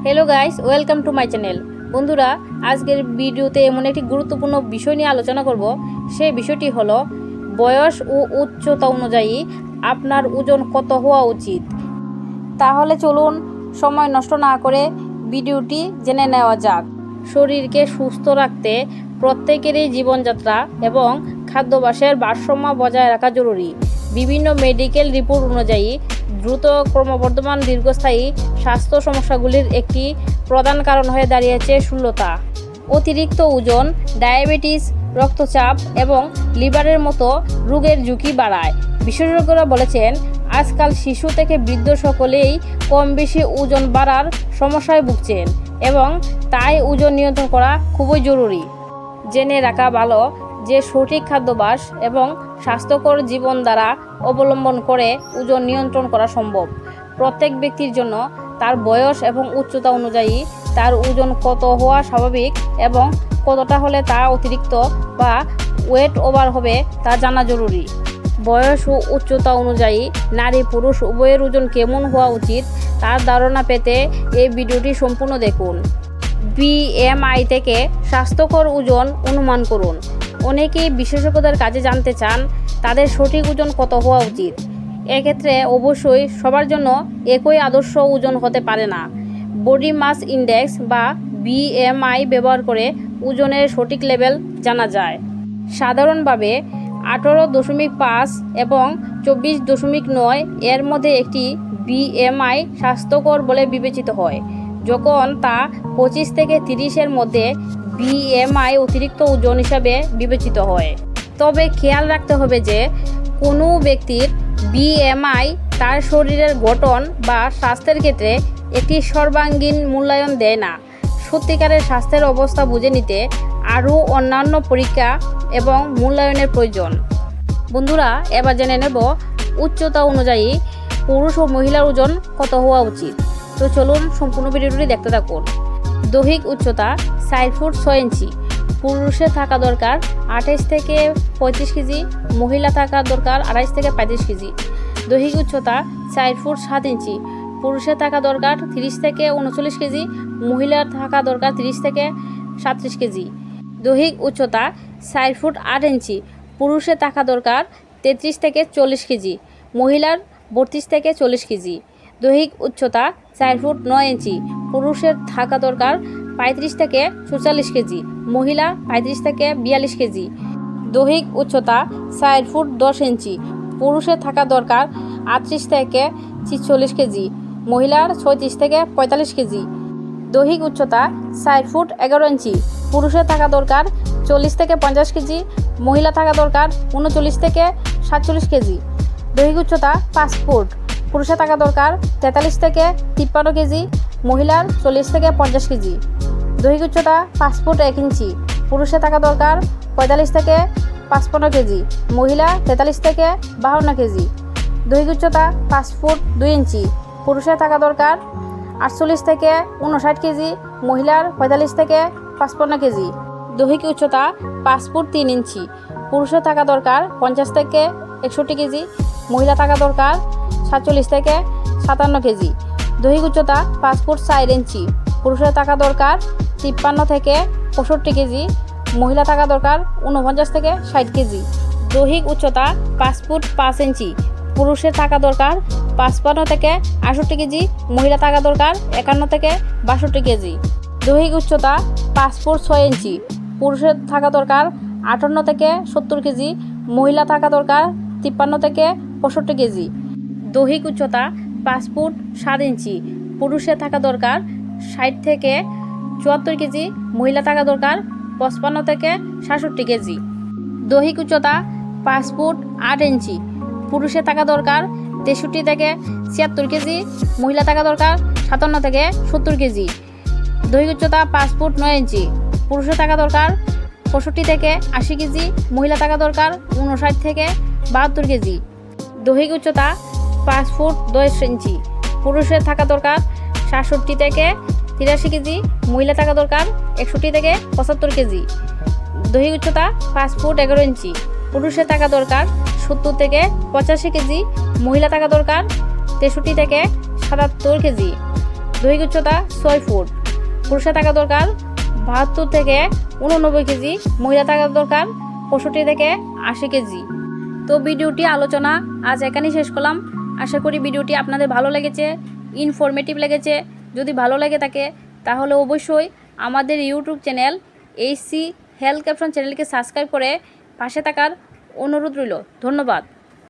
Hello guys, welcome to my channel. বন্ধুরা, আজকের ভিডিওতে এমন একটি গুরুত্বপূর্ণ বিষয় নিয়ে আলোচনা করব। সেই বিষয়টি হলো বয়স ও উচ্চতা অনুযায়ী আপনার ওজন কত হওয়া উচিত। তাহলে চলুন সময় নষ্ট না করে ভিডিওটি জেনে নেওয়া যাক। শরীরকে সুস্থ রাখতে প্রত্যেকেরই জীবনযাত্রা এবং খাদ্যাভ্যাসের ভারসাম্য বজায় রাখা জরুরি। বিভিন্ন মেডিকেল রিপোর্ট অনুযায়ী দ্রুত ক্রমবর্ধমান দীর্ঘস্থায়ী স্বাস্থ্য সমস্যাগুলির একটি প্রধান কারণ হয়ে দাঁড়িয়েছে স্থূলতা। অতিরিক্ত ওজন ডায়াবেটিস, রক্তচাপ এবং লিভারের মতো রোগের ঝুঁকি বাড়ায়। বিশেষজ্ঞরা বলেছেন, আজকাল শিশু থেকে বৃদ্ধ সকলেই কম বেশি ওজন বাড়ার সমস্যায় ভুগছেন এবং তাই ওজন নিয়ন্ত্রণ করা খুবই জরুরি। জেনে রাখা ভালো যে সঠিক খাদ্যাভ্যাস এবং স্বাস্থ্যকর জীবনধারা অবলম্বন করে ওজন নিয়ন্ত্রণ করা সম্ভব। প্রত্যেক ব্যক্তির জন্য তার বয়স এবং উচ্চতা অনুযায়ী তার ওজন কত হওয়া স্বাভাবিক এবং কতটা হলে তা অতিরিক্ত বা ওয়েট ওভার হবে তা জানা জরুরি। বয়স ও উচ্চতা অনুযায়ী নারী পুরুষ উভয়ের ওজন কেমন হওয়া উচিত তার ধারণা পেতে এই ভিডিওটি সম্পূর্ণ দেখুন। BMI থেকে স্বাস্থ্যকর ওজন অনুমান করুন। অনেকেই বিশেষজ্ঞদের কাছে জানতে চান তাদের সঠিক ওজন কত হওয়া উচিত। এক্ষেত্রে অবশ্যই সবার জন্য একই আদর্শ ওজন হতে পারে না। বডি মাস ইন্ডেক্স বা BMI ব্যবহার করে ওজনের সঠিক লেভেল জানা যায়। সাধারণভাবে 18.5 এবং 24.9 এর মধ্যে একটি BMI স্বাস্থ্যকর বলে বিবেচিত হয়। যখন তা 25 থেকে 30 এর মধ্যে BMI অতিরিক্ত ওজন হিসাবে বিবেচিত হয়। তবে খেয়াল রাখতে হবে যে কোনো ব্যক্তির BMI তার শরীরের গঠন বা স্বাস্থ্যের ক্ষেত্রে একটি সর্বাঙ্গীন মূল্যায়ন দেয় না। সত্যিকারের স্বাস্থ্যের অবস্থা বুঝে নিতে আরও অন্যান্য পরীক্ষা এবং মূল্যায়নের প্রয়োজন। বন্ধুরা, এবার জেনে নেব উচ্চতা অনুযায়ী পুরুষ ও মহিলার ওজন কত হওয়া উচিত। তো চলুন সম্পূর্ণ ভিডিওটি দেখতে থাকুন। দৈহিক উচ্চতা 4 ফুট 6 ইঞ্চি। পুরুষের থাকা দরকার 28 থেকে 35 কেজি, মহিলা থাকা দরকার 28 থেকে 35 কেজি। দৈহিক উচ্চতা 4 ফুট 7 ইঞ্চি। পুরুষের থাকা দরকার 30 থেকে 39 কেজি, মহিলার থাকা দরকার 30 থেকে 37 কেজি। দৈহিক উচ্চতা 4 ফুট 8 ইঞ্চি। পুরুষের থাকা দরকার 33 থেকে 40 কেজি, মহিলার 32 থেকে 40 কেজি। দৈহিক উচ্চতা 4 ফুট 9 ইঞ্চি। পুরুষের থাকা দরকার 35 থেকে 44 কেজি, মহিলা 35 থেকে 42 কেজি। দৈহিক উচ্চতা 4 ফুট 10 ইঞ্চি। পুরুষের থাকা দরকার 38 থেকে 46 কেজি, মহিলার 36 থেকে 45 কেজি। দৈহিক উচ্চতা 4 ফুট 11 ইঞ্চি। পুরুষের থাকা দরকার 40 থেকে 50 কেজি, মহিলা থাকা দরকার 39 থেকে 47 কেজি। দৈহিক উচ্চতা 5 ফুট। পুরুষের থাকা দরকার 43 থেকে 53 কেজি, মহিলার 40 থেকে 50 কেজি। দৈহিক উচ্চতা 5 ফুট 1 ইঞ্চি। পুরুষের থাকা দরকার 45 থেকে 55 কেজি, মহিলা 43 থেকে 52 কেজি। দৈহিক উচ্চতা 5 ফুট 2 ইঞ্চি। পুরুষের থাকা দরকার 48 থেকে 59 কেজি, মহিলার 45 থেকে 55 কেজি। দৈহিক উচ্চতা 5 ফুট 3 ইঞ্চি। পুরুষের থাকা দরকার 50 থেকে 61 কেজি, মহিলা থাকা দরকার 47 থেকে 57 কেজি। দৈহিক উচ্চতা 5 ফুট 4 ইঞ্চি। পুরুষের থাকা দরকার 53 থেকে 65 কেজি, মহিলা থাকা দরকার 49 থেকে 60 কেজি। দৈহিক উচ্চতা 5 ফুট 5 ইঞ্চি। পুরুষের থাকা দরকার 55 থেকে 68 কেজি, মহিলা থাকা দরকার 51 থেকে 62 কেজি। দৈহিক উচ্চতা 5 ফুট 6 ইঞ্চি। পুরুষের থাকা দরকার 58 থেকে 70 কেজি, মহিলা থাকা দরকার 53 থেকে 65 কেজি। দৈহিক উচ্চতা 5 ফুট 7 ইঞ্চি। পুরুষের থাকা দরকার 60 থেকে 74 কেজি, মহিলা থাকা দরকার 55 থেকে 67 কেজি। দৈহিক উচ্চতা 5 ফুট 8 ইঞ্চি। পুরুষের থাকা দরকার 63 থেকে 76 কেজি, মহিলা থাকা দরকার 57 থেকে 70 কেজি। দৈহিক উচ্চতা 5 ফুট 9 ইঞ্চি। পুরুষের থাকা দরকার 65 থেকে 80 কেজি, মহিলা থাকা দরকার 59 থেকে 72 কেজি। দৈহিক উচ্চতা 5 ফুট 10 ইঞ্চি। পুরুষের থাকা দরকার 67 থেকে 83 কেজি, মহিলা থাকা দরকার 61 থেকে 75 কেজি। দৈহিক উচ্চতা 5 ফুট 11 ইঞ্চি। পুরুষের থাকা দরকার 70 থেকে 85 কেজি, মহিলা থাকা দরকার 63 থেকে 77 কেজি। দৈহিক উচ্চতা 6 ফুট। পুরুষের থাকা দরকার 72 থেকে 89 কেজি, মহিলা থাকা দরকার 65 থেকে 80 কেজি। তো ভিডিওটি আলোচনা আজ এখানেই শেষ করলাম। আশা করি ভিডিওটি আপনাদের ভালো লেগেছে, ইনফরমেটিভ লেগেছে। যদি ভালো লেগে থাকে তাহলে অবশ্যই আমাদের YouTube channel HC health caption চ্যানেলকে সাবস্ক্রাইব করে পাশে থাকার অনুরোধ রইল। ধন্যবাদ।